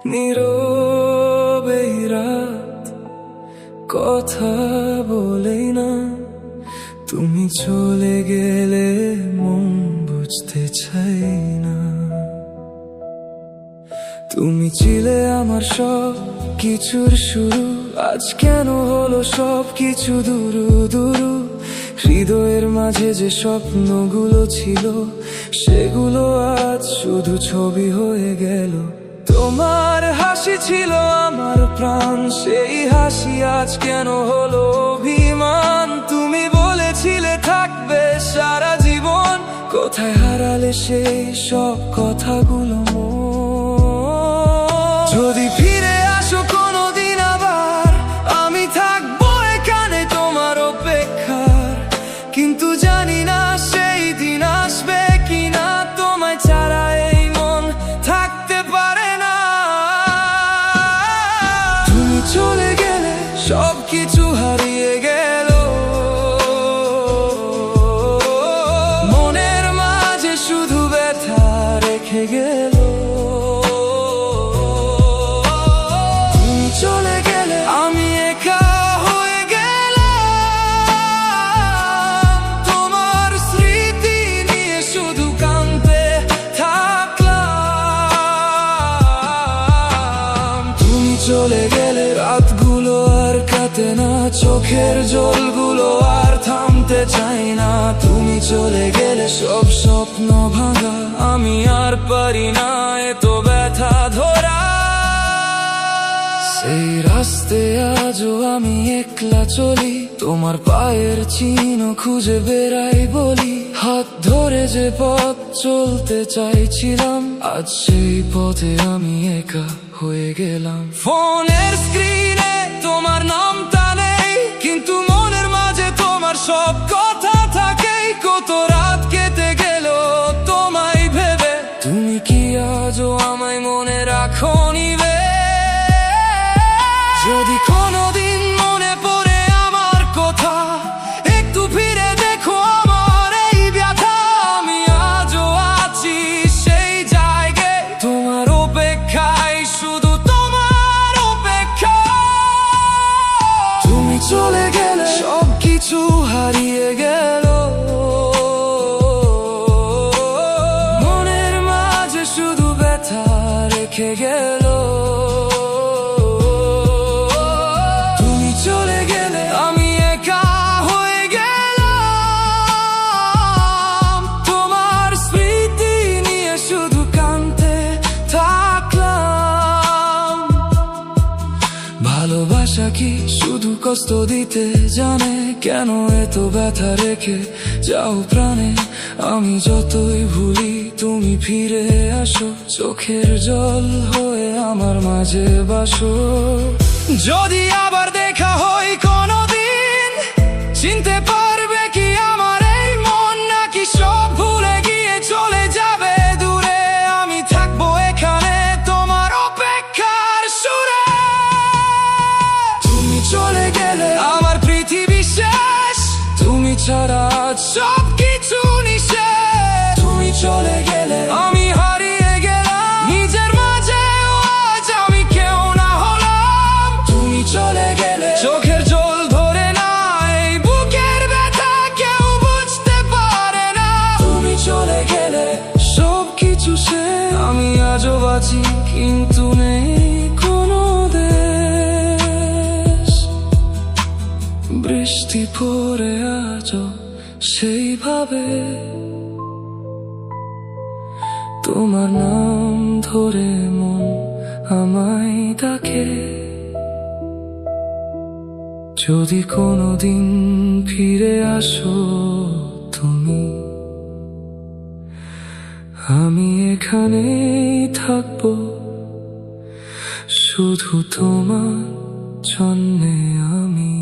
নীরবে রাত কথা বলেই না, তুমি চলে গেলে মন বুঝতে চাই না। তুমি ছিলে আমার সব কিছুর শুরু, আজ কেন হলো সব কিছু দুরু দুরু। হৃদয়ের মাঝে যে স্বপ্নগুলো ছিল, সেগুলো আজ শুধু ছবি হয়ে গেল। তোমার হাসি ছিল আমার প্রাণ, সেই হাসি আজ কেন হলো অভিমান। তুমি বলেছিলে থাকবে সারা জীবন, কোথায় হারালে সেই সব কথাগুলো? যদি ফিরে আসো কোনোদিন আবার, আমি থাকবো এখানে তোমার অপেক্ষার। কিন্তু জানি না সেই দিন আসবে কিনা, তোমায় ছাড়া এই মন থাকতে পারে না। তুমি চলে গেলে সব কিছু হারিয়ে গেল, মনের মাঝে শুধু ব্যথা রেখে গেল। চলে গেলে আমি একা হয়ে গেলাম, তোমার স্মৃতি নিয়ে শুধু কাঁদতে থাকলাম। তুমি চলে গেলে রাতগুলো আর কাটে না, চোখের জলগুলো আর থামতে চাই না। তুমি চলে গেলে সব স্বপ্ন ভাঙা, আমি আর পারি না এত ব্যথা ধরা। সেই রাস্তায় আজও আমি একলা চলি, তোমার পায়ের চিহ্ন খুঁজে বেড়াই বলি। হাত ধরে যে পথ চলতে চাইছিলাম, আজ সেই পথে আমি একা হয়ে গেলাম। ফোনের স্ক্রিনে তোমার নামটা নেই, কিন্তু মনের মাঝে তোমার সব কথা থাকে। কত রাত কেটে গেল তোমায় ভেবে, তুমি কি আজও আমায় মনে রাখো নিবে? যদি কোনোদিন মনে পড়ে আমার কথা, একটু ফিরে দেখো আমার এই ব্যথা। আমি আজও আছি সেই জায়গায়, তোমার অপেক্ষায়, শুধু তোমার অপেক্ষা। তুমি চলে গেলে সব কিছু হারিয়ে গেল, মনের মাঝে শুধু ব্যথা রেখে গেল। ভালোবাসা কি শুধু কষ্ট দিতে জানে? কেন এত ব্যথা রেখে যাও প্রাণে? আমি যতই ভুলি তুমি ফিরে আসো, চোখের জল হয়ে আমার মাঝে বাসো। যদি আবার দেখা হয় কোনোদিন, চিনতে পারবে কি আমার এই মন? নাকি সব ভুলে গিয়ে চলে যাবে দূরে? আমি থাকবো এখানে তোমার অপেক্ষার সুরে। চলে গেলে আমার পৃথিবী শেষ, তুমি ছাড়া সব কিছু নিঃশেষ। তুমি চলে গেলে আমি হারিয়ে গেলাম নিজের মাঝে, আজ আমি কেউ না হলাম। তুমি চলে গেলে চোখের জল ধরে না, এই বুকের ব্যথা কেউ বুঝতে পারে না। তুমি চলে গেলে সব কিছু শেষ, আমি আজও বাঁচি কিন্তু নেই কোনো দেশ। বৃষ্টি পড়ে আজও সেইভাবে, তোমার নাম ধরে মন আমায় ডাকে। যদি কোনোদিন ফিরে আসো তুমি, আমি এখানেই থাকবো শুধু তোমার জন্যে। আমি